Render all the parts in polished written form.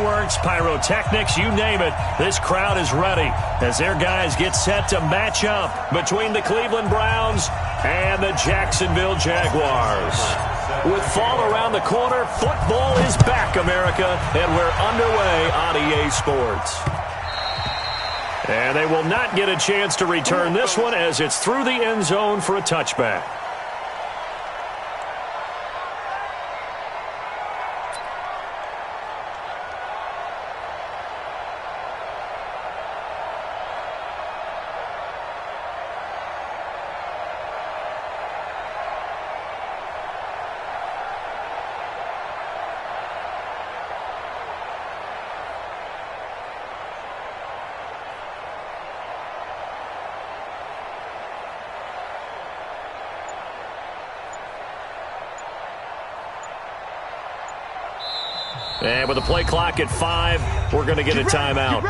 fireworks, pyrotechnics, you name it. This crowd is ready as their guys get set to match up between the Cleveland Browns and the Jacksonville Jaguars. With fall around the corner, football is back, America, and we're underway on EA Sports. And they will not get a chance to return this one as it's through the end zone for a touchback. And with the play clock at 5, we're going to get a timeout.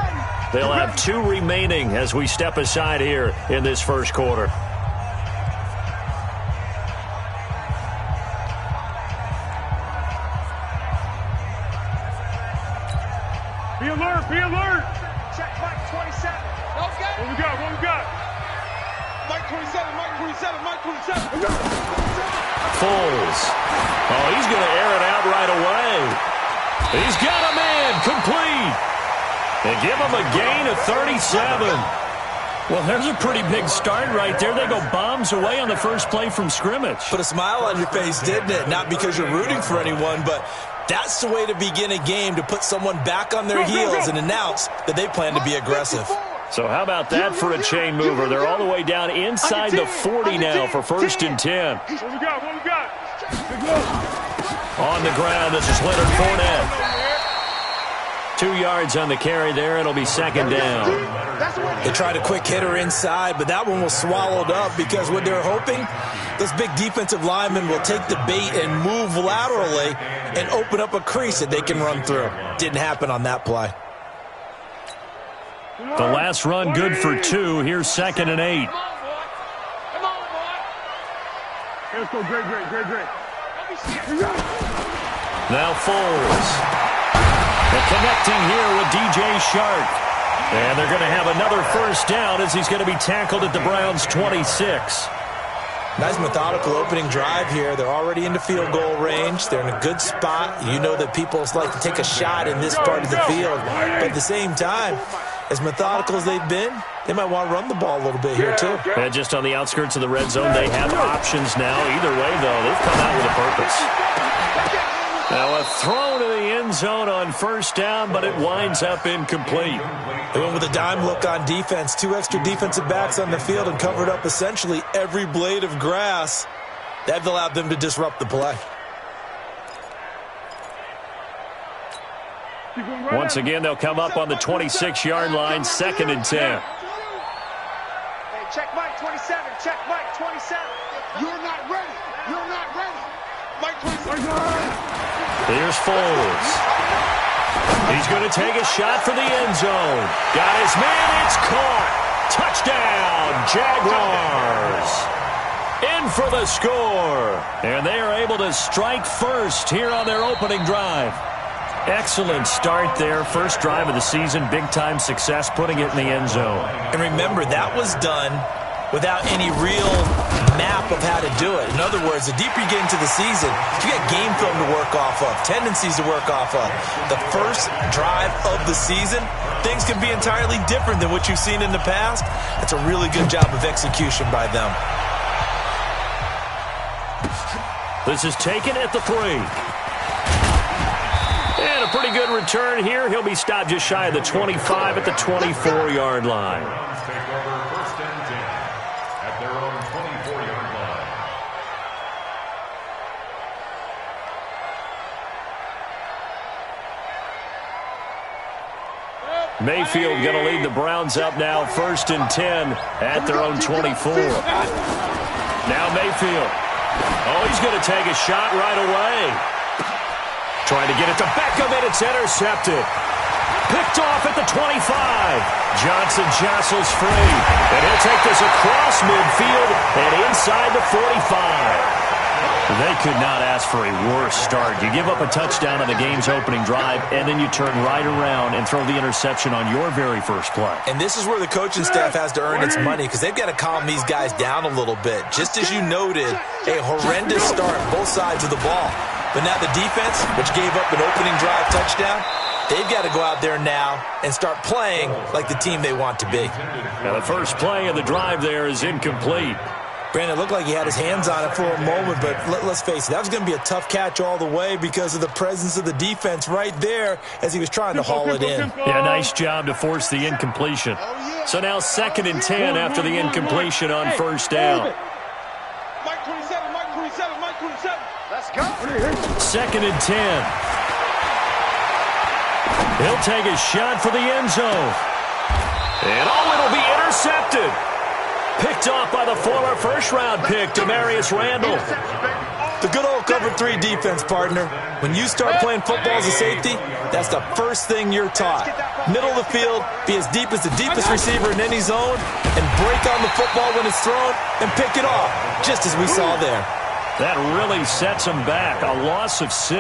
They'll have 2 remaining as we step aside here in this first quarter. Be alert, be alert. Check Mike 27. Okay. What we got, what we got? Mike 27, Mike 27, Mike 27. Foles. Oh, he's going to air it out right away. He's got a man complete. They give him a gain of 37. Well, there's a pretty big start right there. They go bombs away on the first play from scrimmage. Put a smile on your face, didn't it? Not because you're rooting for anyone, but that's the way to begin a game, to put someone back on their heels and announce that they plan to be aggressive. So how about that for a chain mover? They're all the way down inside the 40 now for 1st and 10. What we got, what we got? On the ground, this is Leonard Fournette. 2 yards on the carry there. It'll be 2nd down. They tried a quick hitter inside, but that one was swallowed up because what they're hoping, those big defensive linemen will take the bait and move laterally and open up a crease that they can run through. Didn't happen on that play. The last run good for 2. Here's 2nd and 8. Let's go, great. Now Foles. They're connecting here with DJ Shark. And they're going to have another first down as he's going to be tackled at the Browns' 26. Nice methodical opening drive here. They're already into field goal range. They're in a good spot. You know that people like to take a shot in this part of the field. But at the same time, as methodical as they've been, they might want to run the ball a little bit here too. And just on the outskirts of the red zone, they have options now. Either way, though, they've come out with a purpose. Now a throw to the end zone on first down, but it winds up incomplete. They went with a dime look on defense. 2 extra defensive backs on the field and covered up essentially every blade of grass. That allowed them to disrupt the play. Once again, they'll come up on the 26-yard line, 2nd and 10. Hey, check Mike 27, check Mike 27. You're not ready. You're not ready. Mike 27. Here's Foles. He's going to take a shot for the end zone. Got his man. It's caught. Touchdown, Jaguars. In for the score. And they are able to strike first here on their opening drive. Excellent start there. First drive of the season. Big-time success putting it in the end zone. And remember, that was done without any real map of how to do it. In other words, the deeper you get into the season, you got game film to work off of, tendencies to work off of. The first drive of the season, things can be entirely different than what you've seen in the past. That's a really good job of execution by them. This is taken at the 3. And a pretty good return here. He'll be stopped just shy of the 25 at the 24-yard line. Mayfield going to lead the Browns up now, 1st and 10 at their own 24. Now Mayfield. Oh, he's going to take a shot right away. Trying to get it to Beckham, and it's intercepted. Picked off at the 25. Johnson jostles free. And he'll take this across midfield and inside the 45. They could not ask for a worse start. You give up a touchdown on the game's opening drive, and then you turn right around and throw the interception on your very first play. And this is where the coaching staff has to earn its money, because they've got to calm these guys down a little bit. Just as you noted, a horrendous start, both sides of the ball. But now the defense, which gave up an opening drive touchdown, they've got to go out there now and start playing like the team they want to be. Now the first play of the drive there is incomplete. Brandon, it looked like he had his hands on it for a moment, but let's face it, that was going to be a tough catch all the way because of the presence of the defense right there as he was trying to haul it in. Yeah, nice job to force the incompletion. So now 2nd and 10 after the incompletion on first down. Mike 27, Mike 27, Mike 27. Let's go. 2nd and 10. He'll take a shot for the end zone. And it'll be intercepted. Picked off by the former first-round pick, Demarius Randall. The good old cover 3 defense, partner. When you start playing football as a safety, that's the first thing you're taught. Middle of the field, be as deep as the deepest receiver in any zone, and break on the football when it's thrown, and pick it off, just as we saw there. That really sets him back. A loss of 6.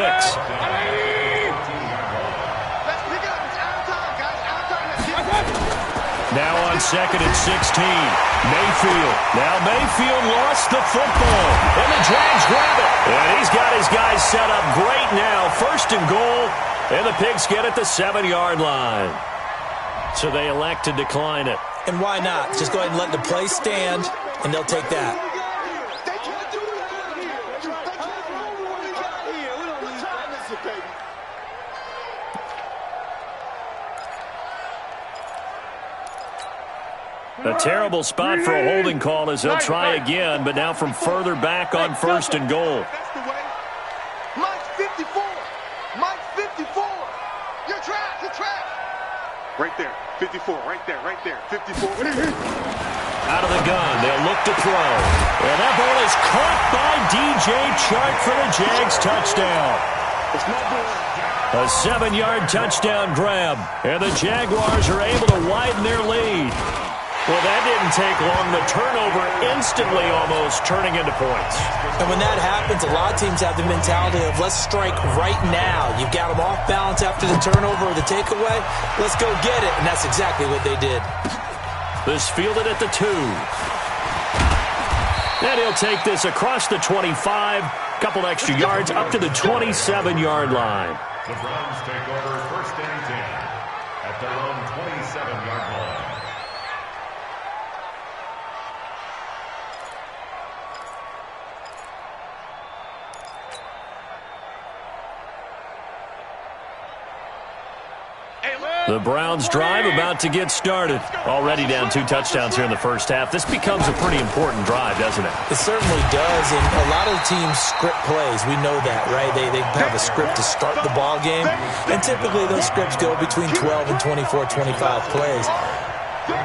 Now on 2nd and 16, Mayfield. Now Mayfield lost the football, and the Jags grab it. And he's got his guys set up great now. 1st and goal, and the Pigs get at the 7-yard line. So they elect to decline it. And why not? Just go ahead and let the play stand, and they'll take that. A terrible spot for a holding call as they'll try again, but now from further back on 1st and goal. Mike 54. Mike 54. You're trapped. You're trapped. Right there. 54. Right there. Right there. 54. Out of the gun. They'll look to throw. And that ball is caught by DJ Chark for the Jags touchdown. It's not good. A 7-yard touchdown grab. And the Jaguars are able to widen their lead. Well, that didn't take long. The turnover instantly almost turning into points. And when that happens, a lot of teams have the mentality of let's strike right now. You've got them off balance after the turnover or the takeaway. Let's go get it. And that's exactly what they did. This fielded at the 2. And he'll take this across the 25. Couple extra yards up to the 27-yard line. The Browns take over 1st and 10 at their own 27-yard line. The Browns drive about to get started. Already down 2 touchdowns here in the first half. This becomes a pretty important drive, doesn't it? It certainly does, and a lot of teams script plays. We know that, right? They have a script to start the ball game, and typically those scripts go between 12 and 24, 25 plays.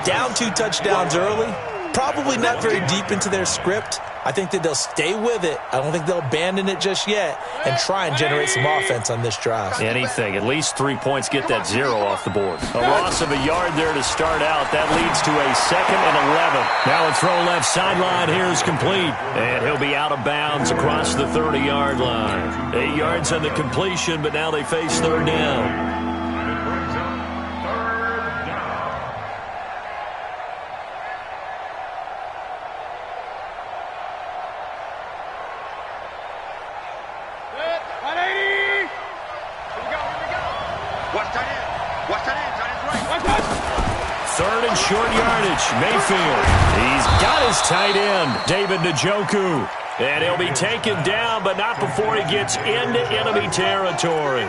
Down 2 touchdowns early, probably not very deep into their script. I think that they'll stay with it. I don't think they'll abandon it just yet and try and generate some offense on this drive. Anything. At least 3 points get that 0 off the board. A loss of a yard there to start out. That leads to a 2nd and 11. Now a throw left sideline here is complete. And he'll be out of bounds across the 30-yard line. 8 yards on the completion, but now they face 3rd down. Short yardage, Mayfield. He's got his tight end, David Njoku. And he'll be taken down, but not before he gets into enemy territory.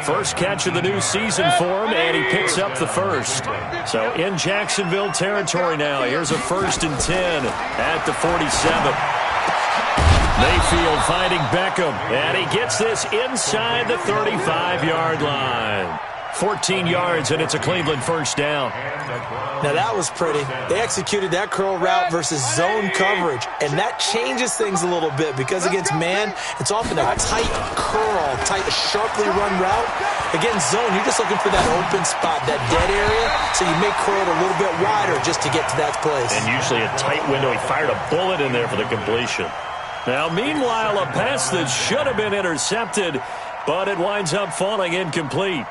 First catch of the new season for him, and he picks up the first. So in Jacksonville territory now. Here's a 1st and 10 at the 47. Mayfield finding Beckham, and he gets this inside the 35-yard line. 14 yards, and it's a Cleveland first down. Now, that was pretty. They executed that curl route versus zone coverage, and that changes things a little bit because against man, it's often a tight curl, tight, sharply run route. Against zone, you're just looking for that open spot, that dead area, so you may curl it a little bit wider just to get to that place. And usually a tight window. He fired a bullet in there for the completion. Now, meanwhile, a pass that should have been intercepted, but it winds up falling incomplete.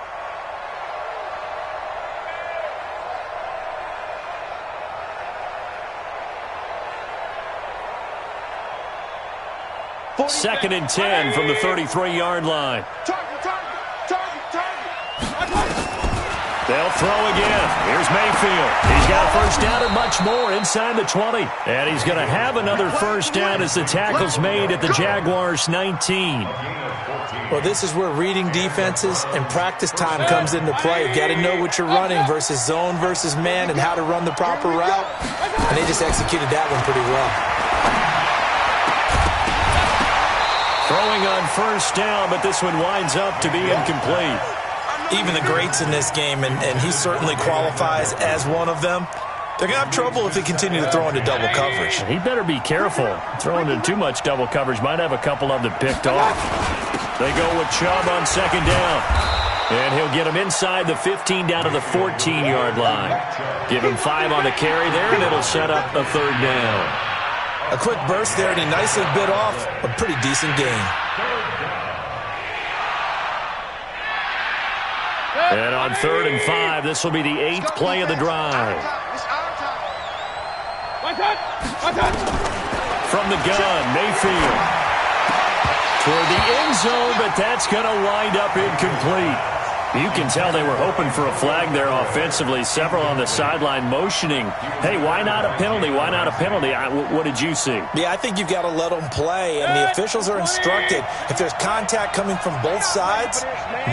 Second and 10 from the 33-yard line. They'll throw again. Here's Mayfield. He's got a first down and much more inside the 20. And he's going to have another first down as the tackle's made at the Jaguars' 19. Well, this is where reading defenses and practice time comes into play. You've got to know what you're running versus zone versus man and how to run the proper route. And they just executed that one pretty well. Throwing on first down, but this one winds up to be incomplete. Even the greats in this game, and he certainly qualifies as one of them, they're going to have trouble if they continue to throw into double coverage. He better be careful. Throwing into too much double coverage might have a couple of them picked off. They go with Chubb on second down. And he'll get him inside the 15 down to the 14-yard line. Give him 5 on the carry there, and it'll set up a third down. A quick burst there, and he nicely bit off a pretty decent gain. And on 3rd and 5, this will be the 8th play of the drive. From the gun, Mayfield. Toward the end zone, but that's going to wind up incomplete. You can tell they were hoping for a flag there offensively. Several on the sideline motioning. Hey, why not a penalty? Why not a penalty? What did you see? Yeah, I think you've got to let them play, and the officials are instructed. If there's contact coming from both sides,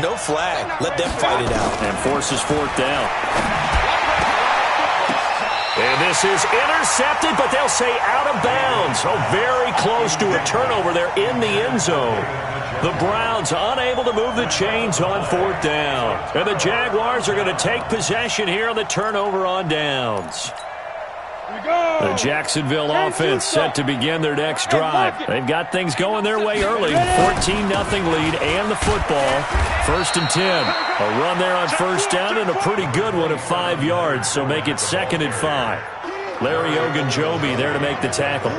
no flag. Let them fight it out. And forces 4th down. And this is intercepted, but they'll say out of bounds. Oh, very close to a turnover there in the end zone. The Browns unable to move the chains on 4th down. And the Jaguars are going to take possession here on the turnover on downs. The Jacksonville offense set to begin their next drive. They've got things going their way early. 14-0 lead and the football. 1st and 10. A run there on first down and a pretty good one of 5 yards. So make it 2nd and 5. Larry Ogunjobi there to make the tackle.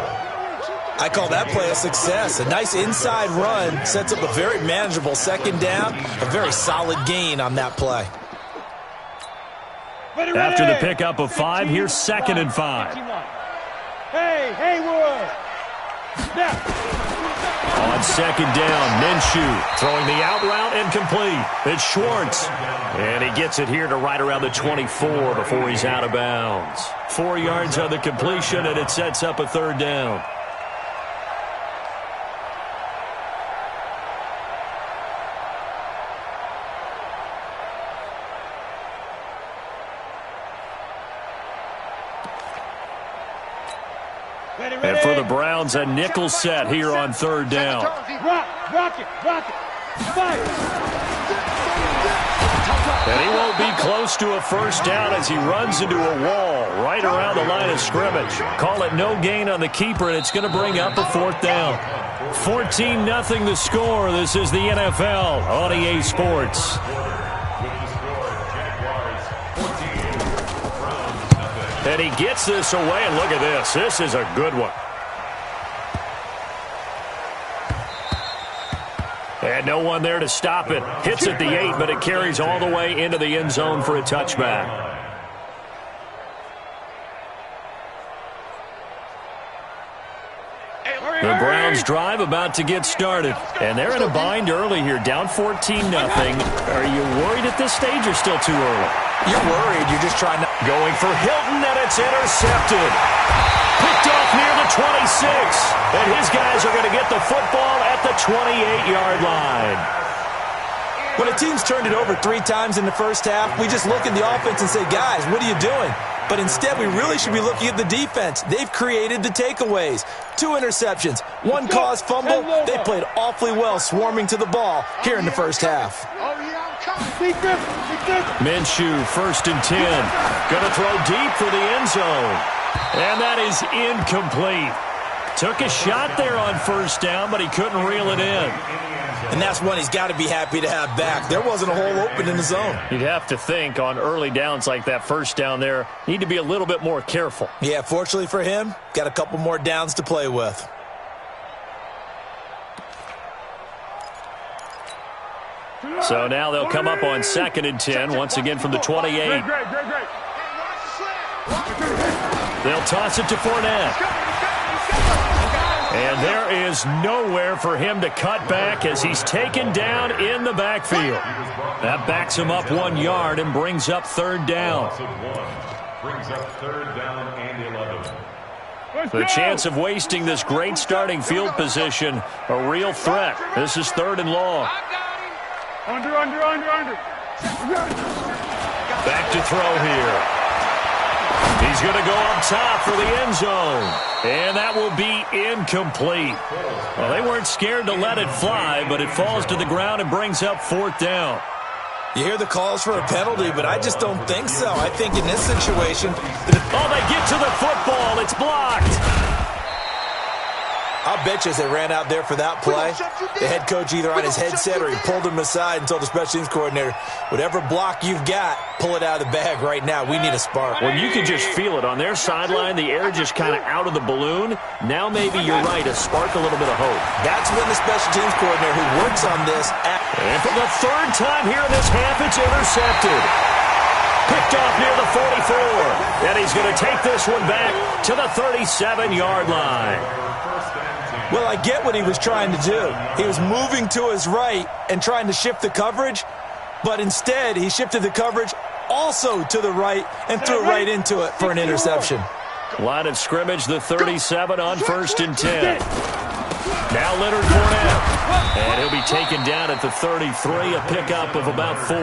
I call that play a success. A nice inside run sets up a very manageable 2nd down. A very solid gain on that play. After the pickup of 5, here's 2nd and 5. Hey, Haywood. On 2nd down, Minshew throwing the out route incomplete. It's Schwartz. And he gets it here to right around the 24 before he's out of bounds. 4 yards on the completion, and it sets up a 3rd down. And for the Browns, a nickel set here on 3rd down. Rock it. And he won't be close to a first down as he runs into a wall right around the line of scrimmage. Call it no gain on the keeper, and it's going to bring up a 4th down. 14-0 the score. This is the NFL on EA Sports. And he gets this away, and look at this. This is a good one. And no one there to stop it. Hits at the 8, but it carries all the way into the end zone for a touchback. The Browns drive about to get started. And they're in a bind early here, down 14-0. Are you worried at this stage or still too early? You're worried. You're just trying to... Going for Hilton, and it's intercepted. Picked off near the 26. And his guys are going to get the football at the 28-yard line. When a team's turned it over 3 times in the first half, we just look at the offense and say, guys, what are you doing? But instead, we really should be looking at the defense. They've created the takeaways. 2 interceptions, 1 caused fumble. They played awfully well swarming to the ball here in the first half. Minshew, 1st and 10. Going to throw deep for the end zone. And that is incomplete. Took a shot there on first down, but he couldn't reel it in. And that's one he's got to be happy to have back. There wasn't a hole open in the zone. You'd have to think on early downs like that first down there, need to be a little bit more careful. Yeah, fortunately for him, got a couple more downs to play with. So now they'll come up on 2nd and 10, once again from the 28. Great. They'll toss it to Fournette. And there is nowhere for him to cut back as he's taken down in the backfield. That backs him up 1 yard and brings up 3rd down. Brings up 3rd down and 11. The chance of wasting this great starting field position, a real threat. This is 3rd and long. Under. Back to throw here. He's going to go up top for the end zone. And that will be incomplete. Well, they weren't scared to let it fly, but it falls to the ground and brings up 4th down. You hear the calls for a penalty, but I just don't think so. I think in this situation... Oh, they get to the football. It's blocked. I'll bet you as they ran out there for that play, the head coach either on his headset or he pulled him aside and told the special teams coordinator, whatever block you've got, pull it out of the bag right now. We need a spark. Well, you can just feel it. On their sideline, the air just kind of out of the balloon. Now maybe you're right, a spark, a little bit of hope. That's when the special teams coordinator who works on this... And for the 3rd time here in this half, it's intercepted. Picked off near the 44. And he's going to take this one back to the 37-yard line. Well, I get what he was trying to do. He was moving to his right and trying to shift the coverage, but instead he shifted the coverage also to the right and threw right into it for an interception. Line of scrimmage, the 37 on 1st and 10. Now Leonard Fournette. And he'll be taken down at the 33, a pickup of about 4.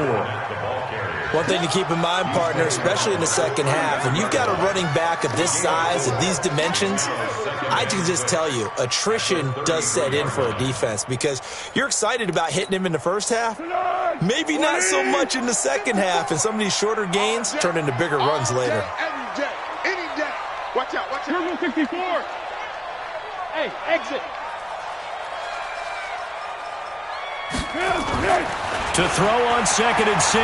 One thing to keep in mind, partner, especially in the second half, when you've got a running back of this size and these dimensions, I can just tell you, attrition does set in for a defense because you're excited about hitting him in the first half. Maybe not so much in the second half, and some of these shorter gains turn into bigger runs later. Any day. Watch out. Turbo 64. Hey, exit. To throw on 2nd and 6.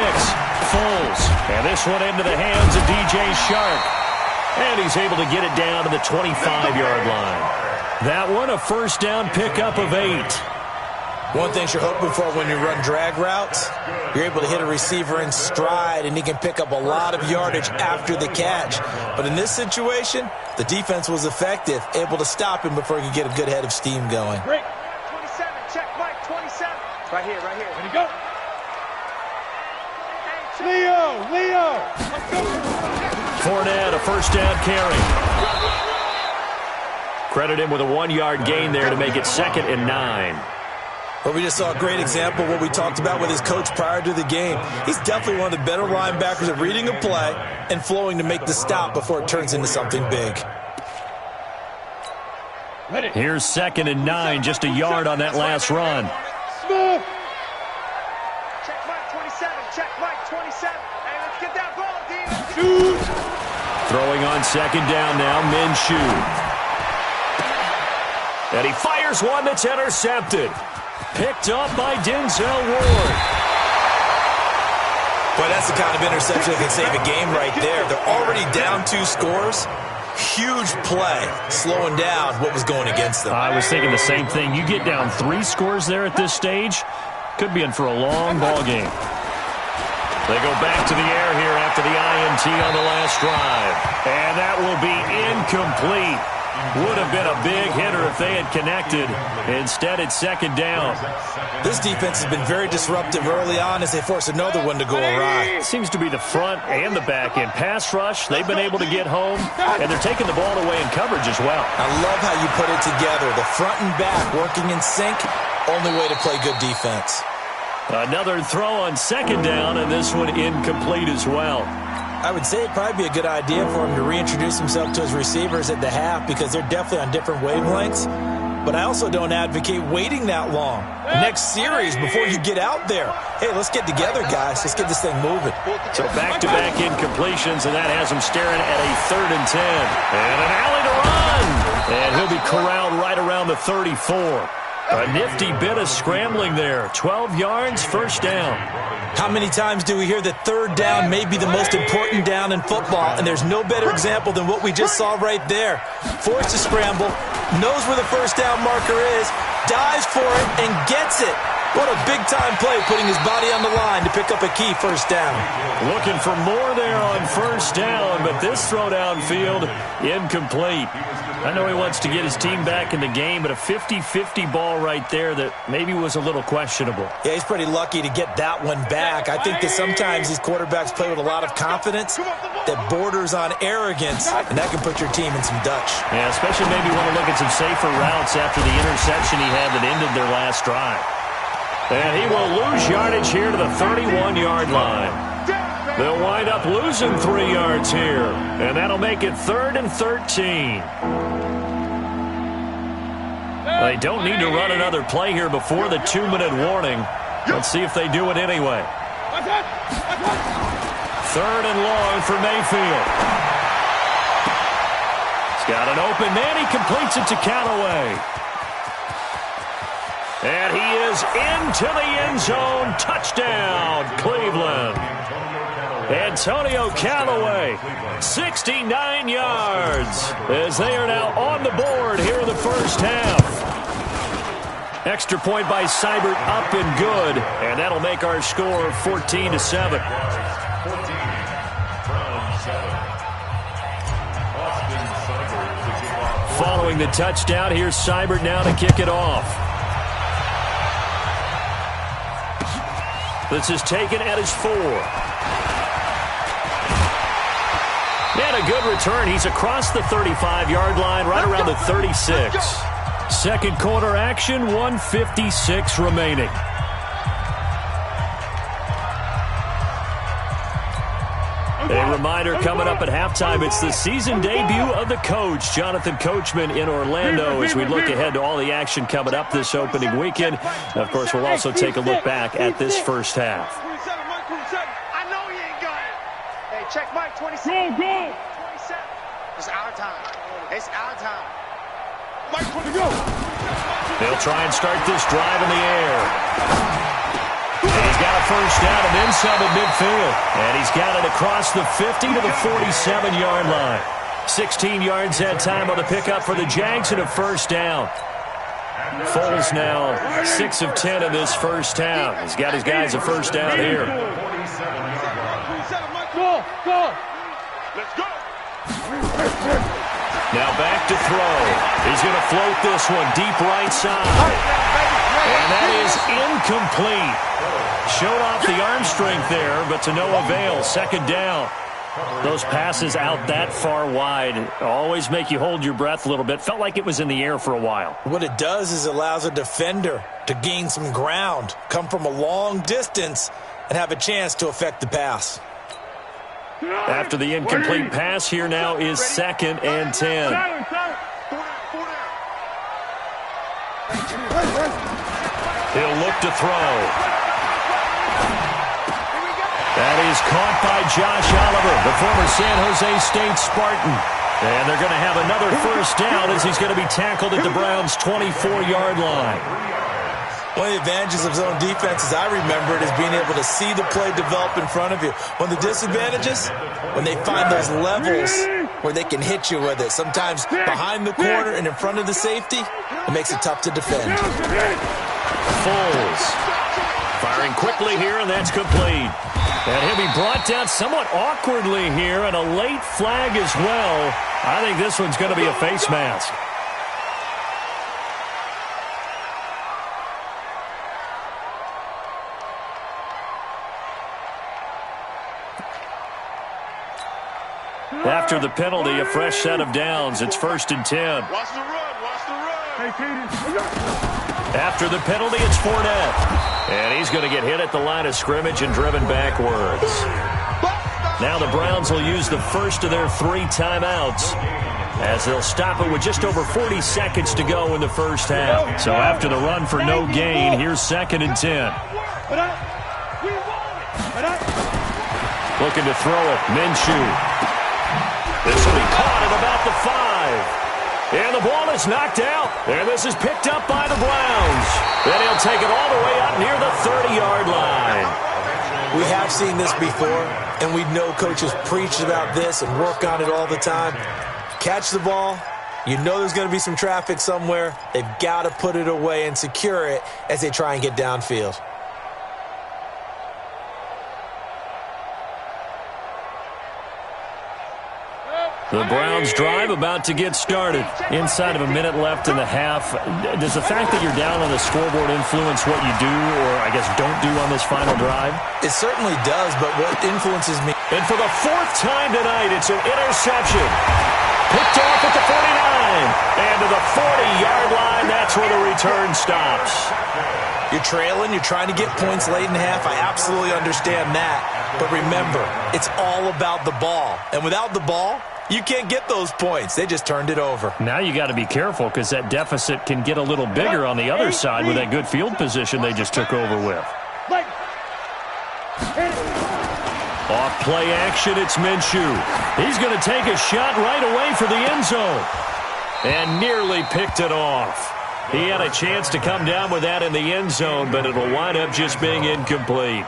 Foles. And this one into the hands of DJ Shark. And he's able to get it down to the 25-yard line. That one, a 1st down pickup of 8. One thing you're hoping for when you run drag routes, you're able to hit a receiver in stride, and he can pick up a lot of yardage after the catch. But in this situation, the defense was effective, able to stop him before he could get a good head of steam going. Break. 27, check Mike, 27. Right here. Ready, go. Leo. Let's go. Fournette, a 1st down carry. Credit him with a 1-yard gain there to make it 2nd and 9. But we just saw a great example of what we talked about with his coach prior to the game. He's definitely one of the better linebackers at reading a play and flowing to make the stop before it turns into something big. Here's 2nd and 9, just a yard on that last run. Smooth. Check Mike, 27. Check Mike, 27. Hey, let's get that ball, D. Shoot. Throwing on 2nd down now, Minshew. And he fires one that's intercepted. Picked up by Denzel Ward. Boy, that's the kind of interception that can save a game right there. They're already down 2 scores. Huge play, slowing down what was going against them. I was thinking the same thing. You get down 3 scores there at this stage, could be in for a long ball game. They go back to the air here after the INT on the last drive. And that will be incomplete. Would have been a big hitter if they had connected. Instead, it's 2nd down. This defense has been very disruptive early on as they force another one to go awry. It seems to be the front and the back end. Pass rush, they've been able to get home, and they're taking the ball away in coverage as well. I love how you put it together. The front and back working in sync, only way to play good defense. Another throw on 2nd down, and this one incomplete as well. I would say it'd probably be a good idea for him to reintroduce himself to his receivers at the half because they're definitely on different wavelengths. But I also don't advocate waiting that long. Next series, before you get out there, hey, let's get together, guys. Let's get this thing moving. So back-to-back incompletions, and that has him staring at a 3rd and 10. And an alley to run. And he'll be corralled right around the 34. A nifty bit of scrambling there. 12 yards, 1st down. How many times do we hear that 3rd down may be the most important down in football, and there's no better example than what we just saw right there. Forced to scramble, knows where the 1st down marker is, dives for it, and gets it. What a big-time play, putting his body on the line to pick up a key first down. Looking for more there on first down, but this throw downfield, incomplete. I know he wants to get his team back in the game, but a 50-50 ball right there that maybe was a little questionable. Yeah, he's pretty lucky to get that one back. I think that sometimes these quarterbacks play with a lot of confidence that borders on arrogance, and that can put your team in some Dutch. Yeah, especially maybe want to look at some safer routes after the interception he had that ended their last drive. And he will lose yardage here to the 31-yard line. They'll wind up losing 3 yards here, and that'll make it 3rd and 13. They don't need to run another play here before the 2-minute warning. Let's see if they do it anyway. 3rd and long for Mayfield. He's got an open man. He completes it to Callaway. And he is into the end zone. Touchdown, Cleveland. Antonio Callaway, 69 yards, as they are now on the board here in the first half. Extra point by Seibert, up and good, and that'll make our score 14-7. Following the touchdown, here's Seibert now to kick it off. This is taken at his 4. And a good return. He's across the 35-yard line, right around the 36. Second quarter action, 1:56 remaining. A reminder coming up at halftime, it's the season debut of the coach, Jonathan Coachman, in Orlando, as we look ahead to all the action coming up this opening weekend. Of course, we'll also take a look back at this first half. I know he ain't got it. Hey, check Mike, 27. Go, go. 27. It's our time. It's our time. Mike, for the go. They'll try and start this drive in the air. He's got a first down and then some at midfield. And he's got it across the 50 to the 47-yard line. 16 yards that time on the pickup for the Jags and a first down. Foles now 6 of 10 in this first half. He's got his guys a first down here. Go, go. Let's go. Now back to throw. He's going to float this one deep right side. And that is incomplete. Showed off the arm strength there, but to no avail. Second down. Those passes out that far wide always make you hold your breath a little bit. Felt like it was in the air for a while. What it does is it allows a defender to gain some ground, come from a long distance, and have a chance to affect the pass. After the incomplete pass, here now is 2nd and 10. He'll look to throw. That is caught by Josh Oliver, the former San Jose State Spartan. And they're going to have another first down as he's going to be tackled at the Browns' 24-yard line. One of the advantages of zone defense, as I remember it, is being able to see the play develop in front of you. One of the disadvantages, when they find those levels where they can hit you with it, sometimes behind the corner and in front of the safety, it makes it tough to defend. Foles firing quickly here, and that's complete. And he'll be brought down somewhat awkwardly here, and a late flag as well. I think this one's going to be a face mask. After the penalty, a fresh set of downs. It's 1st and 10. Watch the run. Watch the run. After the penalty, it's Fournette. And he's going to get hit at the line of scrimmage and driven backwards. Now the Browns will use the first of their 3 timeouts, as they'll stop it with just over 40 seconds to go in the first half. So after the run for no gain, here's 2nd and 10. Looking to throw it, Minshew. This will be caught at about the 5. And the ball is knocked out. And this is picked up by the Browns. Then he'll take it all the way up near the 30-yard line. We have seen this before, and we know coaches preach about this and work on it all the time. Catch the ball, You know there's going to be some traffic somewhere. They've got to put it away and secure it as they try and get downfield. The Browns drive about to get started. Inside of a minute left in the half. Does the fact that you're down on the scoreboard influence what you do, or I guess don't do on this final drive? It certainly does, but what influences me... And for the fourth time tonight, it's an interception. Picked off at the 49. And to the 40-yard line, that's where the return stops. You're trailing, you're trying to get points late in half. I absolutely understand that. But remember, it's all about the ball. And without the ball, you can't get those points. They just turned it over. Now you got to be careful because that deficit can get a little bigger on the other side with that good field position they just took over with. Off play action, it's Minshew. He's going to take a shot right away for the end zone. And nearly picked it off. He had a chance to come down with that in the end zone, but it'll wind up just being incomplete.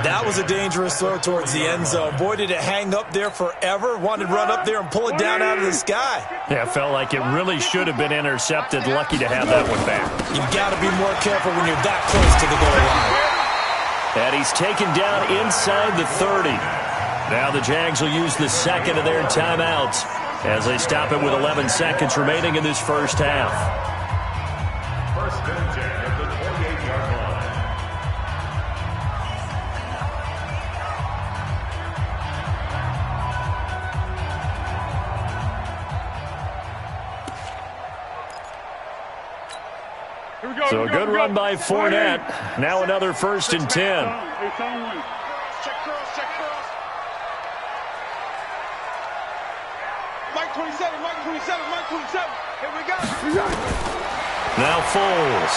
That was a dangerous throw towards the end zone. Boy, did it hang up there forever. Wanted to run up there and pull it down out of the sky. Yeah, it felt like it really should have been intercepted. Lucky to have that one back. You've got to be more careful when you're that close to the goal line. And he's taken down inside the 30. Now the Jags will use the second of their timeouts as they stop it with 11 seconds remaining in this first half. First and 10 at the 28-yard line. So a good run by Fournette. Now another first and 10. Check curls, check curls. Mike 27, Mike 27, Mike 27. Here we go. Now Foles.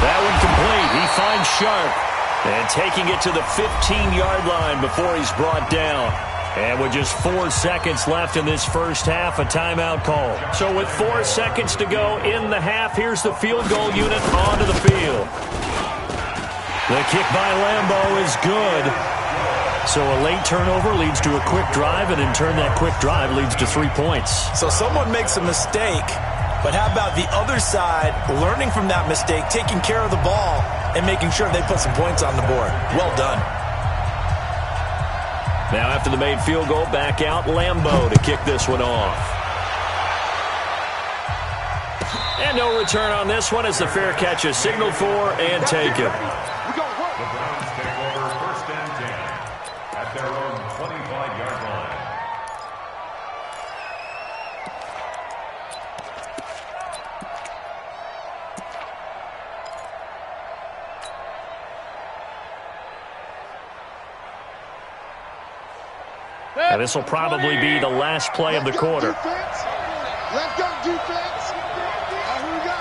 That one complete. He finds Sharp. And taking it to the 15-yard line before he's brought down. And with just 4 seconds left in this first half, a timeout call. So with 4 seconds to go in the half, here's the field goal unit onto the field. The kick by Lambeau is good. So a late turnover leads to a quick drive, and in turn that quick drive leads to 3 points. So someone makes a mistake, but how about the other side learning from that mistake, taking care of the ball, and making sure they put some points on the board? Well done. Now after the made field goal, back out Lambeau to kick this one off. And no return on this one as the fair catch is signaled for and taken. The Browns take over first and 10 at their own 25-yard line. Now this will probably be the last play of the quarter. Let's go, defense. Here we go.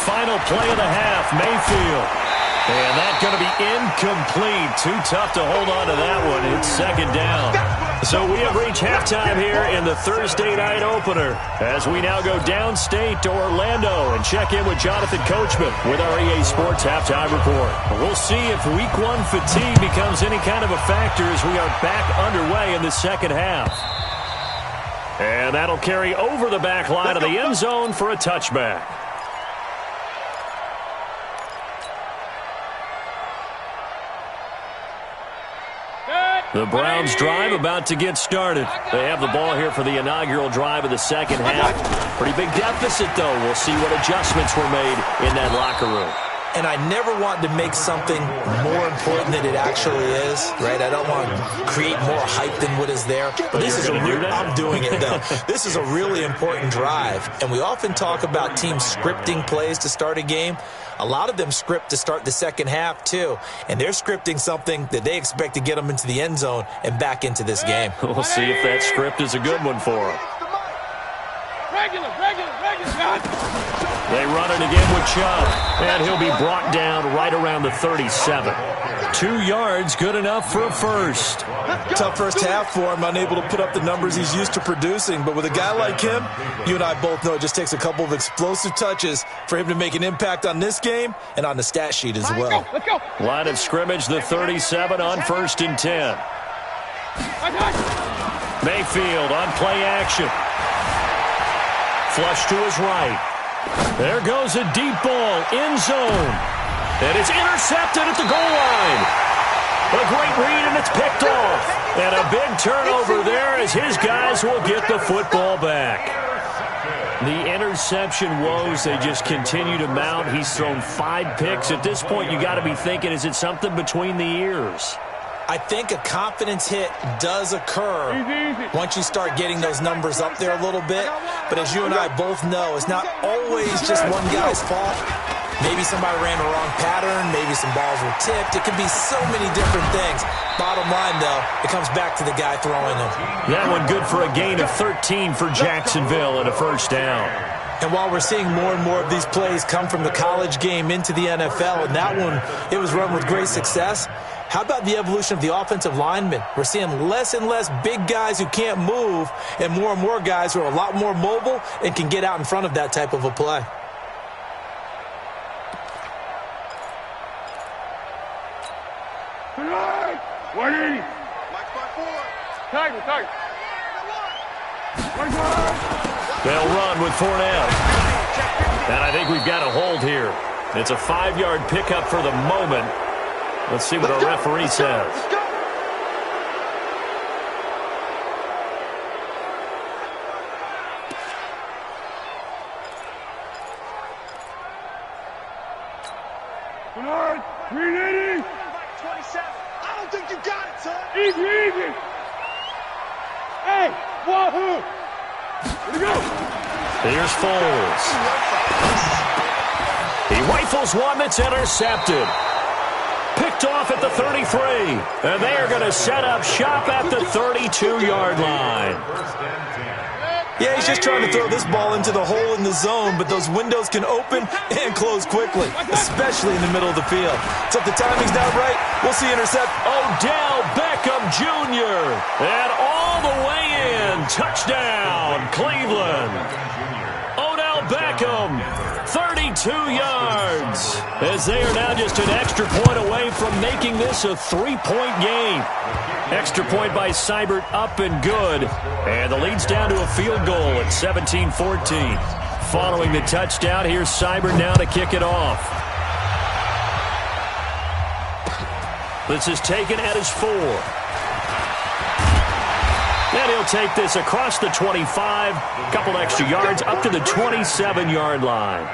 Final play of the half, Mayfield. And that's going to be incomplete. Too tough to hold on to that one. It's second down. So we have reached halftime here in the Thursday night opener as we now go downstate to Orlando and check in with Jonathan Coachman with our EA Sports Halftime Report. We'll see if Week 1 fatigue becomes any kind of a factor as we are back underway in the second half. And that'll carry over the back line of the end zone for a touchback. The Browns drive about to get started. They have the ball here for the inaugural drive of the second half. Pretty big deficit, though. We'll see what adjustments were made in that locker room. And I never want to make something more important than it actually is, right? I don't want to create more hype than what is there. But this is I'm doing it, though. This is a really important drive. And we often talk about teams scripting plays to start a game. A lot of them script to start the second half, too. And they're scripting something that they expect to get them into the end zone and back into this game. We'll see if that script is a good one for them. Regular. They run it again with Chubb, and he'll be brought down right around the 37. 2 yards, good enough for a first. Tough first half for him, unable to put up the numbers he's used to producing. But with a guy like him, you and I both know it just takes a couple of explosive touches for him to make an impact on this game and on the stat sheet as well. Let's go. Line of scrimmage, the 37 on 1st and 10. Mayfield on play action. Flush to his right. There goes a deep ball, end zone. And it's intercepted at the goal line. A great read, and it's picked off. And a big turnover there as his guys will get the football back. The interception woes, they just continue to mount. He's thrown 5 picks. At this point, you got to be thinking, is it something between the ears? I think a confidence hit does occur once you start getting those numbers up there a little bit. But as you and I both know, it's not always just one guy's fault. Maybe somebody ran the wrong pattern. Maybe some balls were tipped. It could be so many different things. Bottom line, though, it comes back to the guy throwing them. That one good for a gain of 13 for Jacksonville and a first down. And while we're seeing more and more of these plays come from the college game into the NFL, and that one, it was run with great success, how about the evolution of the offensive linemen? We're seeing less and less big guys who can't move and more guys who are a lot more mobile and can get out in front of that type of a play. Tonight, 180. Mike's by 4. Tiger. They'll run with Fournette. And I think we've got a hold here. It's a 5-yard pickup for the moment. Let's see what our referee says. Let's go. Tonight, 380. 27. I don't think you got it, son. Easy. Hey, wahoo. Here we go. Here's Foles. He rifles one that's intercepted. Picked off at the 33. And they are going to set up shop at the 32-yard line. Yeah, he's just trying to throw this ball into the hole in the zone, but those windows can open and close quickly, especially in the middle of the field. So if the timing's not right, we'll see intercept. Odell Beckham Jr. And all the way in. Touchdown, Cleveland. Odell Beckham, 32 yards. As they are now just an extra point away from making this a 3-point game. Extra point by Seibert, up and good. And the lead's down to a field goal at 17-14. Following the touchdown, here's Seibert now to kick it off. This is taken at his 4. And he'll take this across the 25, couple extra yards, up to the 27-yard line.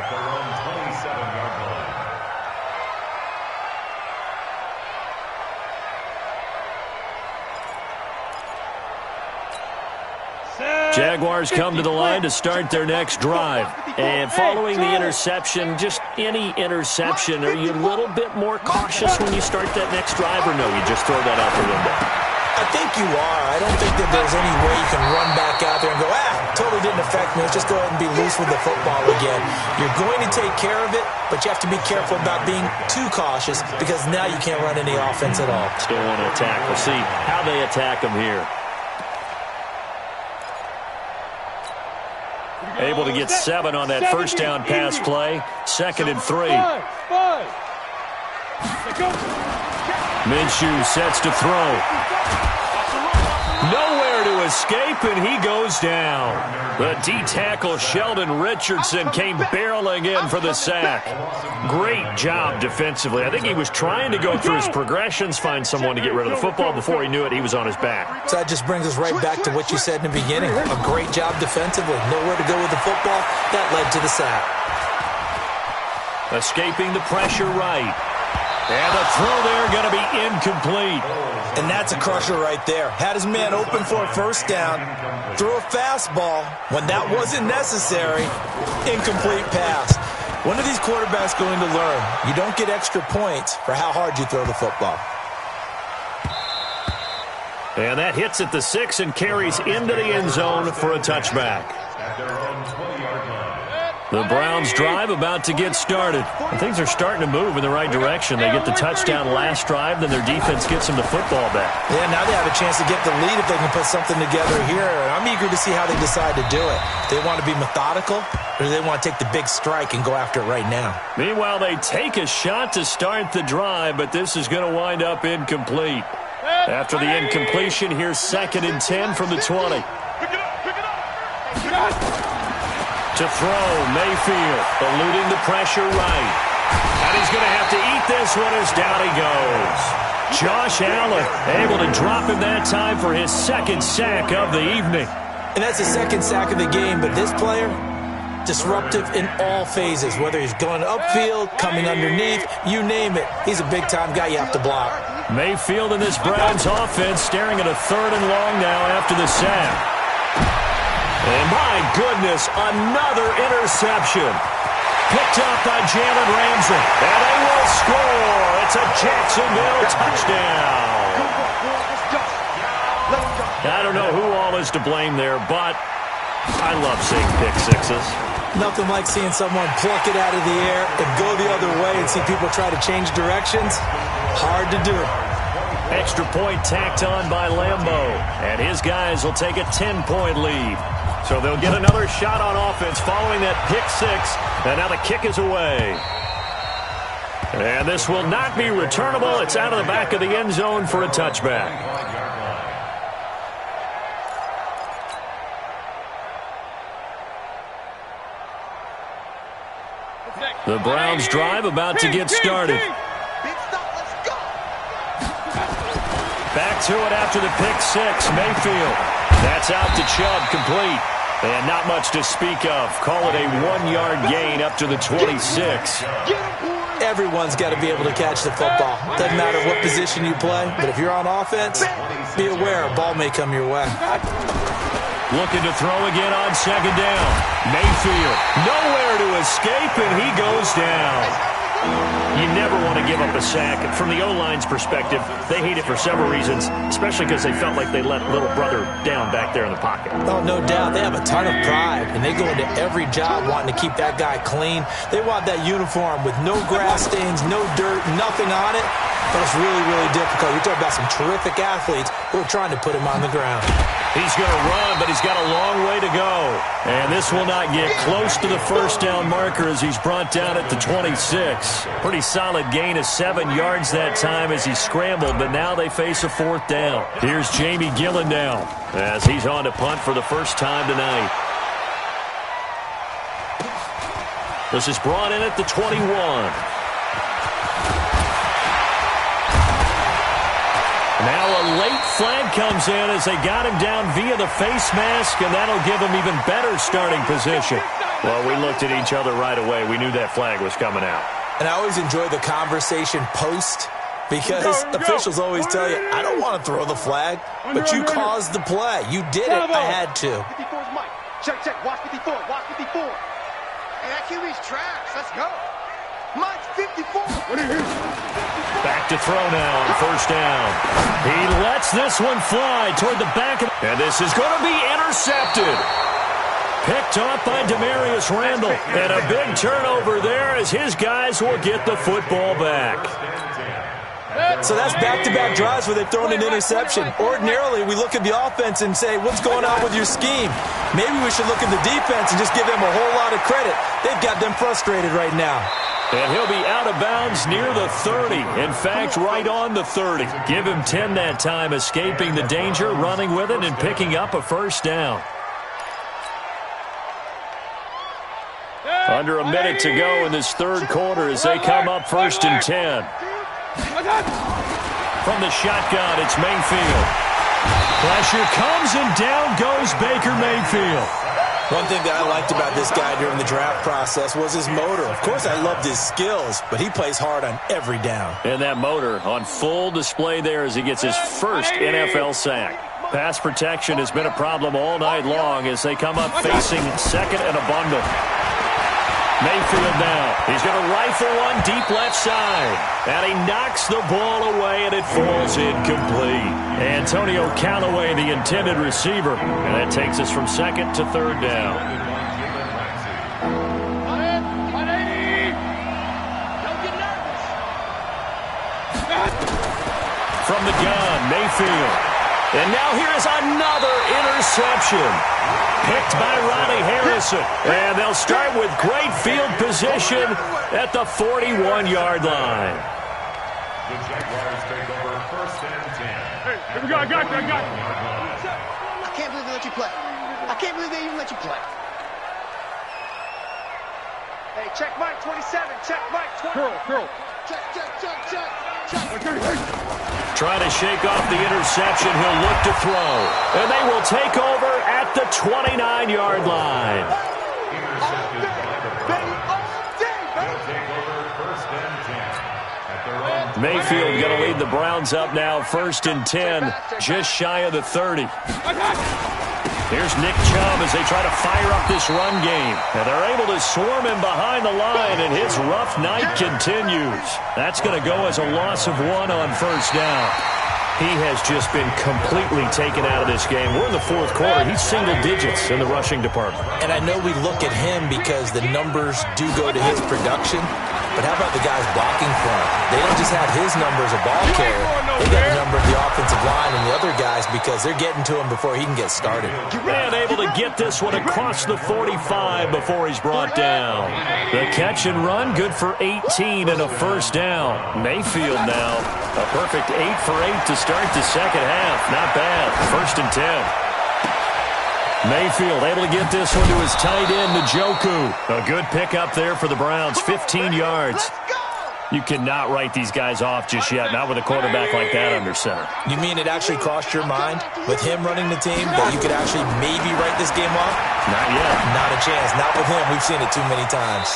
Jaguars come to the line to start their next drive. And following the interception, just any interception, are you a little bit more cautious when you start that next drive, or no, you just throw that out the window? I think you are. I don't think that there's any way you can run back out there and go, totally didn't affect me. Let's just go ahead and be loose with the football again. You're going to take care of it, but you have to be careful about being too cautious because now you can't run any offense at all. Still want to attack. We'll see how they attack them here. Able to get 7 on that first down pass play. 2nd and 3. Minshew sets to throw. Nowhere to escape, and he goes down. The D-tackle Sheldon Richardson came barreling in for the sack. Great job defensively. I think he was trying to go through his progressions, find someone to get rid of the football. Before he knew it, he was on his back. So that just brings us right back to what you said in the beginning. A great job defensively. Nowhere to go with the football. That led to the sack. Escaping the pressure right. And the throw there going to be incomplete. And that's a crusher right there. Had his man open for a first down. Threw a fastball when that wasn't necessary. Incomplete pass. When are these quarterbacks going to learn? You don't get extra points for how hard you throw the football. And that hits at the 6 and carries into the end zone for a touchback. The Browns drive about to get started. And things are starting to move in the right direction. They get the touchdown last drive, then their defense gets them the football back. Yeah, now they have a chance to get the lead if they can put something together here. And I'm eager to see how they decide to do it. Do they want to be methodical, or do they want to take the big strike and go after it right now? Meanwhile, they take a shot to start the drive, but this is going to wind up incomplete. After the incompletion, here's 2nd and 10 from the 20. To throw, Mayfield, eluding the pressure right. And he's going to have to eat this one as down he goes. Josh Allen able to drop him that time for his 2nd sack of the evening. And that's the 2nd sack of the game, but this player, disruptive in all phases, whether he's going upfield, coming underneath, you name it. He's a big-time guy you have to block. Mayfield in this Browns offense staring at a 3rd and long now after the sack. And my goodness, another interception. Picked up by Jalen Ramsey. And they will score. It's a Jacksonville touchdown. I don't know who all is to blame there, but I love seeing pick sixes. Nothing like seeing someone pluck it out of the air and go the other way and see people try to change directions. Hard to do. Extra point tacked on by Lambeau. And his guys will take a 10-point lead. So they'll get another shot on offense following that pick six. And now the kick is away. And this will not be returnable. It's out of the back of the end zone for a touchback. The Browns drive about to get started. Back to it after the pick six. Mayfield. That's out to Chubb, complete. And not much to speak of. Call it a 1-yard gain up to the 26. Everyone's got to be able to catch the football. Doesn't matter what position you play, but if you're on offense, be aware a ball may come your way. Looking to throw again on 2nd down. Mayfield, nowhere to escape, and he goes down. You never want to give up a sack. From the O-line's perspective, they hate it for several reasons, especially because they felt like they let little brother down back there in the pocket. Oh, no doubt. They have a ton of pride, and they go into every job wanting to keep that guy clean. They want that uniform with no grass stains, no dirt, nothing on it. But it's really, really difficult. You're talking about some terrific athletes who are trying to put him on the ground. He's going to run, but he's got a long way to go. And this will not get close to the 1st down marker as he's brought down at the 26. Pretty solid gain of 7 yards that time as he scrambled, but now they face a 4th down. Here's Jamie Gillen now as he's on to punt for the first time tonight. This is brought in at the 21. Now a late flag comes in as they got him down via the face mask, and that'll give him even better starting position. Well, we looked at each other right away. We knew that flag was coming out. And I always enjoy the conversation post because officials always tell you, I don't want to throw the flag, but you caused the play. You did it. I had to. 54's Mike. Check, watch 54, watch 54. Hey, that QB's trash. Let's go. Mike's 54. Back to throw now on 1st down. He lets this one fly toward the back. And this is going to be intercepted. Picked off by Demarius Randall. And a big turnover there as his guys will get the football back. So that's back-to-back drives where they've thrown an interception. Ordinarily, we look at the offense and say, what's going on with your scheme? Maybe we should look at the defense and just give them a whole lot of credit. They've got them frustrated right now. And he'll be out of bounds near the 30. In fact, right on the 30. Give him 10 that time, escaping the danger, running with it, and picking up a 1st down. Under a minute to go in this 3rd quarter as they come up 1st and 10. From the shotgun, it's Mayfield. Pressure comes, and down goes Baker Mayfield. One thing that I liked about this guy during the draft process was his motor. Of course, I loved his skills, but he plays hard on every down. And that motor on full display there as he gets his first NFL sack. Pass protection has been a problem all night long as they come up facing 2nd and a bundle. Mayfield now. He's going to rifle one deep left side. And he knocks the ball away, and it falls incomplete. Antonio Callaway, the intended receiver. And that takes us from 2nd to 3rd down. from the gun, Mayfield. And now here's another interception. Picked by Ronnie Harrison. And they'll start with great field position at the 41-yard line. The Jaguars take over first and 10. Hey, here we go. I got you. I can't believe they let you play. I can't believe they even let you play. Hey, check Mike 27. Check Mike 20. Curl. Check. Trying to shake off the interception. He'll look to throw. And they will take over at the 29-yard line. Intercepted by the Browns. They'll take over first and 10 at their own. Mayfield going to lead the Browns up now, first and 10, just shy of the 30. Here's Nick Chubb as they try to fire up this run game. And they're able to swarm him behind the line, and his rough night continues. That's going to go as a loss of 1 on first down. He has just been completely taken out of this game. We're in the fourth quarter. He's single digits in the rushing department. And I know we look at him because the numbers do go to his production. But how about the guys blocking for him? They don't just have his number as a ball carrier. They got the number of the offensive line and the other guys because they're getting to him before he can get started. And able to get this one across the 45 before he's brought down. The catch and run, good for 18 and a first down. Mayfield now, a perfect 8 for 8 to start the second half. Not bad. First and 10. Mayfield able to get this one to his tight end, Njoku. A good pickup there for the Browns, 15 yards. You cannot write these guys off just yet, not with a quarterback like that under center. You mean it actually crossed your mind with him running the team that you could actually maybe write this game off? Not yet. Not a chance. Not with him. We've seen it too many times.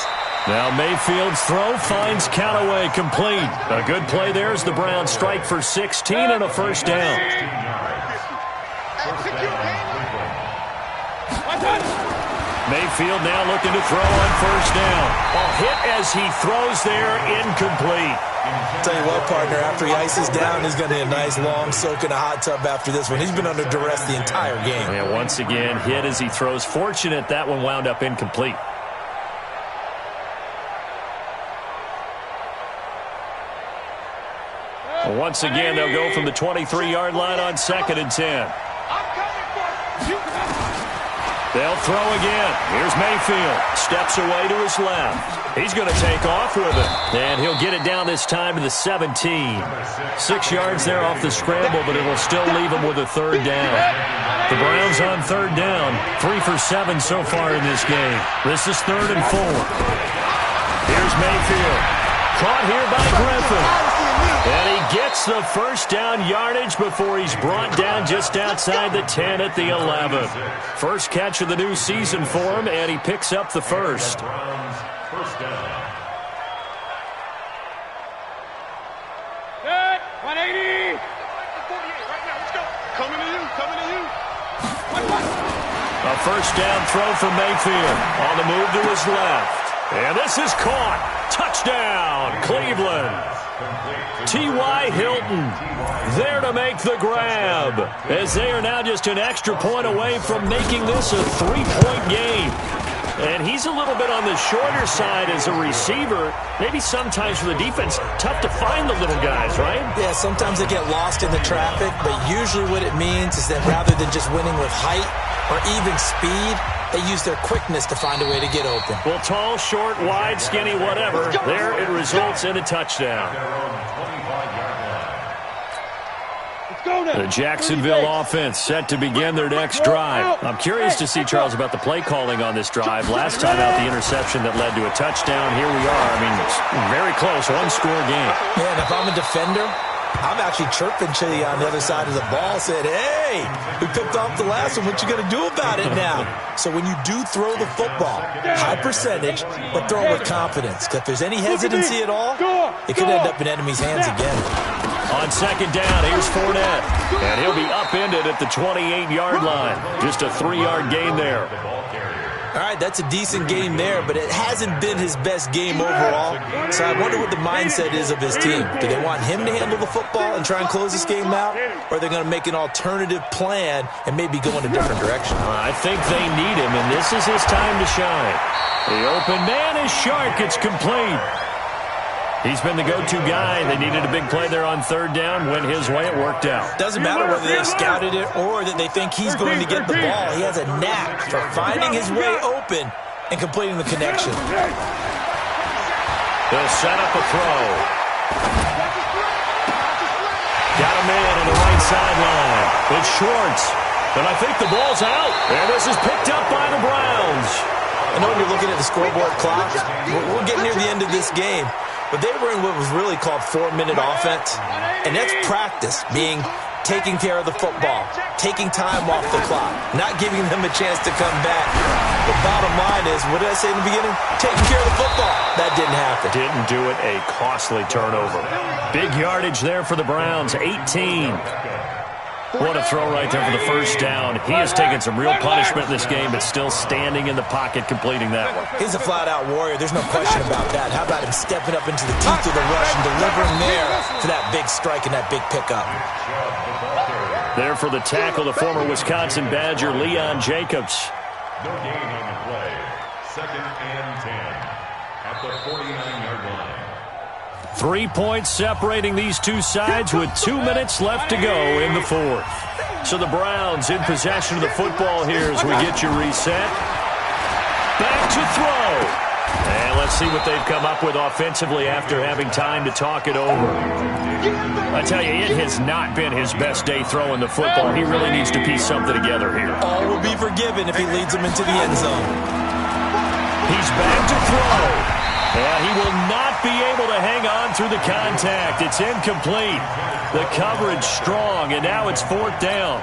Now Mayfield's throw finds Callaway complete. A good play there as the Browns strike for 16 and a first down. Mayfield now looking to throw on first down. A hit as he throws there, incomplete. Tell you what, partner, after he ices down, he's going to need a nice long soak in a hot tub after this one. He's been under duress the entire game. And once again, hit as he throws. Fortunate that one wound up incomplete. Once again, they'll go from the 23-yard line on second and 10. They'll throw again. Here's Mayfield. Steps away to his left. He's going to take off with it. And he'll get it down this time to the 17. 6 yards there off the scramble, but it'll still leave him with a third down. The Browns on third down. 3 for 7 so far in this game. This is 3rd and 4. Here's Mayfield. Caught here by Griffin. And he gets the first down yardage before he's brought down just outside the 10 at the 11. First catch of the new season for him, and he picks up the first. First down. Hey, 180. Coming to you. A first down throw for Mayfield. On the move to his left. And this is caught. Touchdown, Cleveland. T.Y. Hilton there to make the grab, as they are now just an extra point away from making this a 3-point game. And he's a little bit on the shorter side as a receiver. Maybe sometimes for the defense, tough to find the little guys, right? Yeah, sometimes they get lost in the traffic, but usually what it means is that rather than just winning with height or even speed, they use their quickness to find a way to get open. Well, tall, short, wide, skinny, whatever. There it results in a touchdown. The Jacksonville offense set to begin their next drive. I'm curious to see, Charles, about the play calling on this drive. Last time out, the interception that led to a touchdown. Here we are. I mean, it's very close, one-score game. Yeah, and if I'm a defender, I'm actually chirping to you on the other side of the ball, said, hey, we picked off the last one. What you going to do about it now? So when you do throw the football, high percentage, but throw with confidence. Because if there's any hesitancy at all, it could end up in enemy's hands again. On second down, here's Fournette. And he'll be upended at the 28-yard line. Just a 3-yard gain there. All right, that's a decent game there, but it hasn't been his best game overall. So I wonder what the mindset is of his team. Do they want him to handle the football and try and close this game out? Or are they going to make an alternative plan and maybe go in a different direction? I think they need him, and this is his time to shine. The open man is Shark. It's complete. He's been the go-to guy. They needed a big play there on third down. Went his way. It worked out. Doesn't matter whether they've scouted it or that they think he's going to get the ball. He has a knack for finding his way open and completing the connection. They'll set up a throw. Got a man on the right sideline. It's Schwartz. And I think the ball's out. And this is picked up by the Browns. I know when you're looking at the scoreboard clock, we're getting near the end of this game. But they were in what was really called 4-minute offense. And that's practice, being taking care of the football, taking time off the clock, not giving them a chance to come back. The bottom line is, what did I say in the beginning? Taking care of the football. That didn't happen. Didn't do it. A costly turnover. Big yardage there for the Browns, 18. What a throw right there for the first down. He has taken some real punishment in this game, but still standing in the pocket, completing that one. He's a flat-out warrior. There's no question about that. How about him stepping up into the teeth of the rush and delivering there for that big strike and that big pickup? There for the tackle, the former Wisconsin Badger, Leon Jacobs. No gain on the play. 2nd and 10 at the 49-yard line. 3 points separating these two sides with 2 minutes left to go in the fourth. So the Browns in possession of the football here as we get you reset. Back to throw. And let's see what they've come up with offensively after having time to talk it over. I tell you, it has not been his best day throwing the football. He really needs to piece something together here. All will be forgiven if he leads them into the end zone. He's back to throw. Yeah, he will not be able to hang on through the contact. It's incomplete. The coverage strong, and now it's 4th down.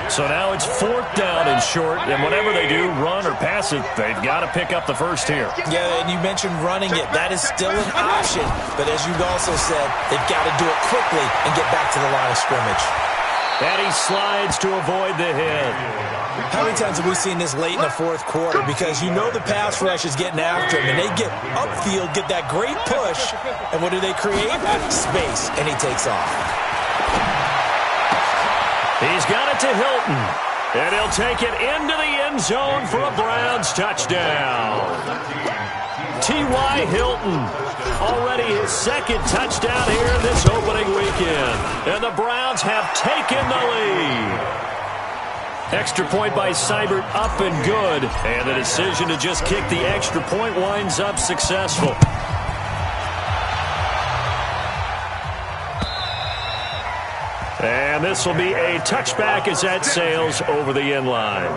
So now it's 4th down and short, and whatever they do, run or pass it, they've got to pick up the first here. Yeah, and you mentioned running it. That is still an option. But as you've also said, they've got to do it quickly and get back to the line of scrimmage. And he slides to avoid the hit. How many times have we seen this late in the fourth quarter? Because you know the pass rush is getting after him, and they get upfield, get that great push, and what do they create? Space, and he takes off. He's got it to Hilton, and he'll take it into the end zone for a Browns touchdown. T.Y. Hilton, already his 2nd touchdown here in this opening weekend, and the Browns have taken the lead. Extra point by Seibert, up and good. And the decision to just kick the extra point winds up successful. And this will be a touchback as that sails over the end line.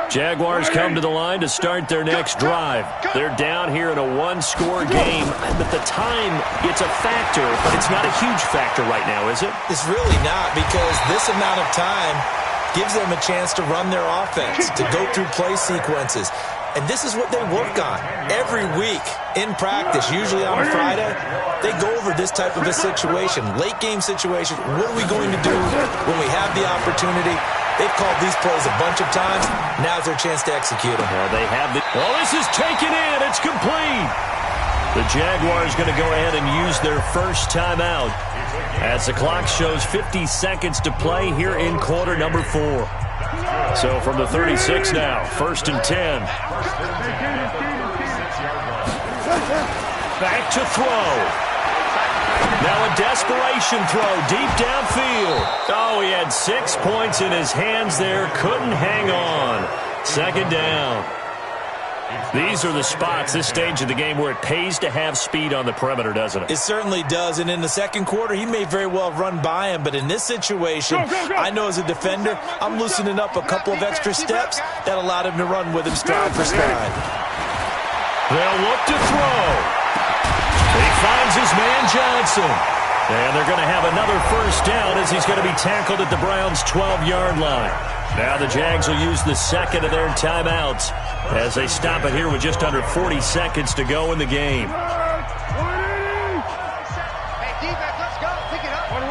Jaguars come to the line to start their next drive. They're down here in a one-score game, but the time, it's a factor, but it's not a huge factor right now, is it? It's really not, because this amount of time gives them a chance to run their offense, to go through play sequences. And this is what they work on every week in practice. Usually on a Friday, they go over this type of a situation, late game situation. What are we going to do when we have the opportunity? They've called these plays a bunch of times. Now's their chance to execute them. Well, they have the... Well, this is taken in. It's complete. The Jaguars going to go ahead and use their first timeout as the clock shows 50 seconds to play here in quarter number 4. So from the 36 now, 1st and 10. Back to throw. Now a desperation throw deep downfield. Oh, he had 6 points in his hands there. Couldn't hang on. 2nd down. These are the spots, this stage of the game, where it pays to have speed on the perimeter, doesn't it? It certainly does. And in the second quarter, he may very well run by him. But in this situation, I know as a defender, I'm loosening up a couple of extra steps that allowed him to run with him stride for stride. They'll look to throw. He finds his man Johnson. And they're going to have another first down as he's going to be tackled at the Browns' 12-yard line. Now the Jags will use the second of their timeouts as they stop it here with just under 40 seconds to go in the game. Hey, defense, let's go. Pick it up. 1-1.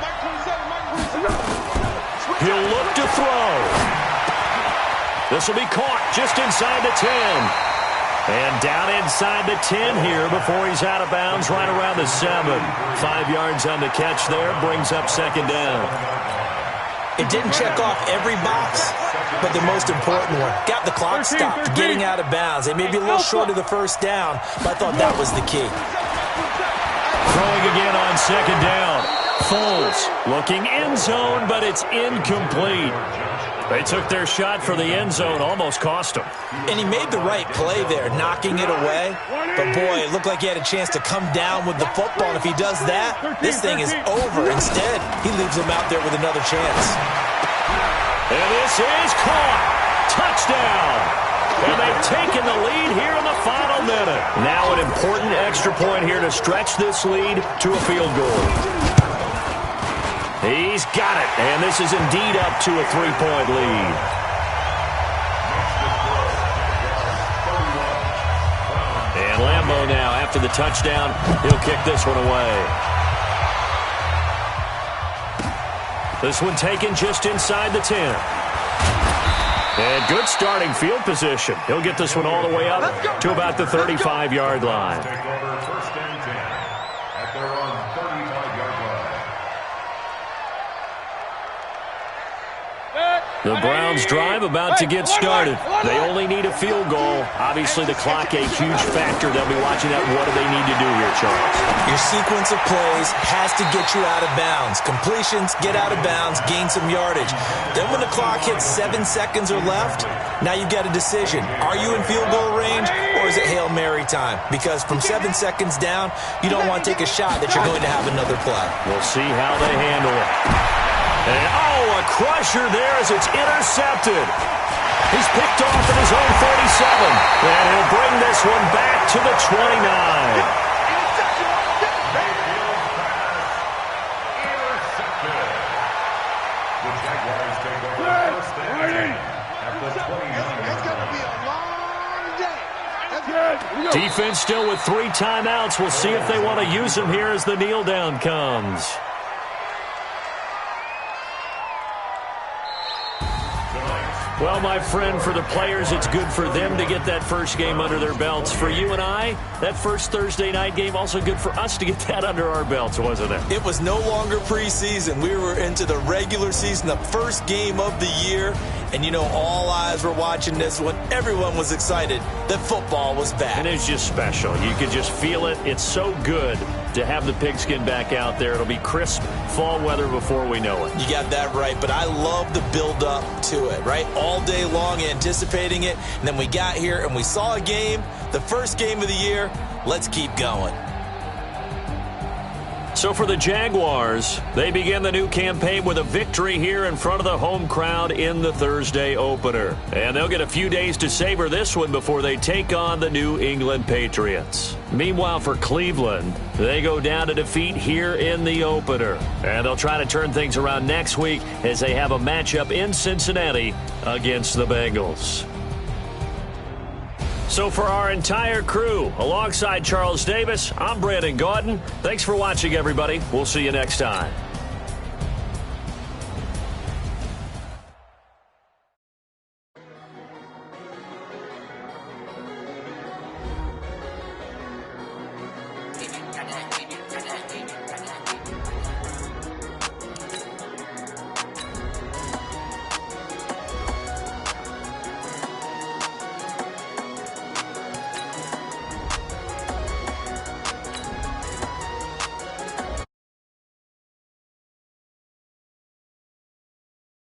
Mike 27, Mike 27. He'll look to throw. This will be caught just inside the 10. And down inside the 10 here before he's out of bounds, right around the 7. 5 yards on the catch there, brings up 2nd down. It didn't check off every box, but the most important one. Got the clock stopped, getting out of bounds. They may be a little short of the first down, but I thought that was the key. Throwing again on second down. Foles looking end zone, but it's incomplete. They took their shot for the end zone, almost cost them. And he made the right play there, knocking it away. But, boy, it looked like he had a chance to come down with the football. And if he does that, this thing is over. Instead, he leaves him out there with another chance. And this is caught. Touchdown. And they've taken the lead here in the final minute. Now an important extra point here to stretch this lead to a field goal. He's got it, and this is indeed up to a 3-point lead. And Lambeau now, after the touchdown, he'll kick this one away. This one taken just inside the 10. And good starting field position. He'll get this one all the way up to about the 35-yard line. Take over first and 10 at their own 35-yard line. The Browns drive about to get started. They only need a field goal. Obviously, the clock a huge factor. They'll be watching that. What do they need to do here, Charles? Your sequence of plays has to get you out of bounds. Completions, get out of bounds, gain some yardage. Then when the clock hits 7 seconds or left, now you've got a decision. Are you in field goal range, or is it Hail Mary time? Because from 7 seconds down, you don't want to take a shot that you're going to have another play. We'll see how they handle it. And, a crusher there as it's intercepted. He's picked off at his own 37. And he'll bring this one back to the 29. Defense still with 3 timeouts. We'll see if they want to use them here as the kneel down comes. Well, my friend, for the players, it's good for them to get that first game under their belts. For you and I, that first Thursday night game, also good for us to get that under our belts, wasn't it? It was no longer preseason. We were into the regular season, the first game of the year. And, you know, all eyes were watching this one. Everyone was excited that football was back. And it's just special. You could just feel it. It's so good to have the pigskin back out there. It'll be crisp fall weather before we know it. You got that right, but I love the build-up to it, right? All day long anticipating it, and then we got here and we saw a game, the first game of the year. Let's keep going. So for the Jaguars, they begin the new campaign with a victory here in front of the home crowd in the Thursday opener. And they'll get a few days to savor this one before they take on the New England Patriots. Meanwhile, for Cleveland, they go down to defeat here in the opener. And they'll try to turn things around next week as they have a matchup in Cincinnati against the Bengals. So for our entire crew, alongside Charles Davis, I'm Brandon Gaudin. Thanks for watching, everybody. We'll see you next time.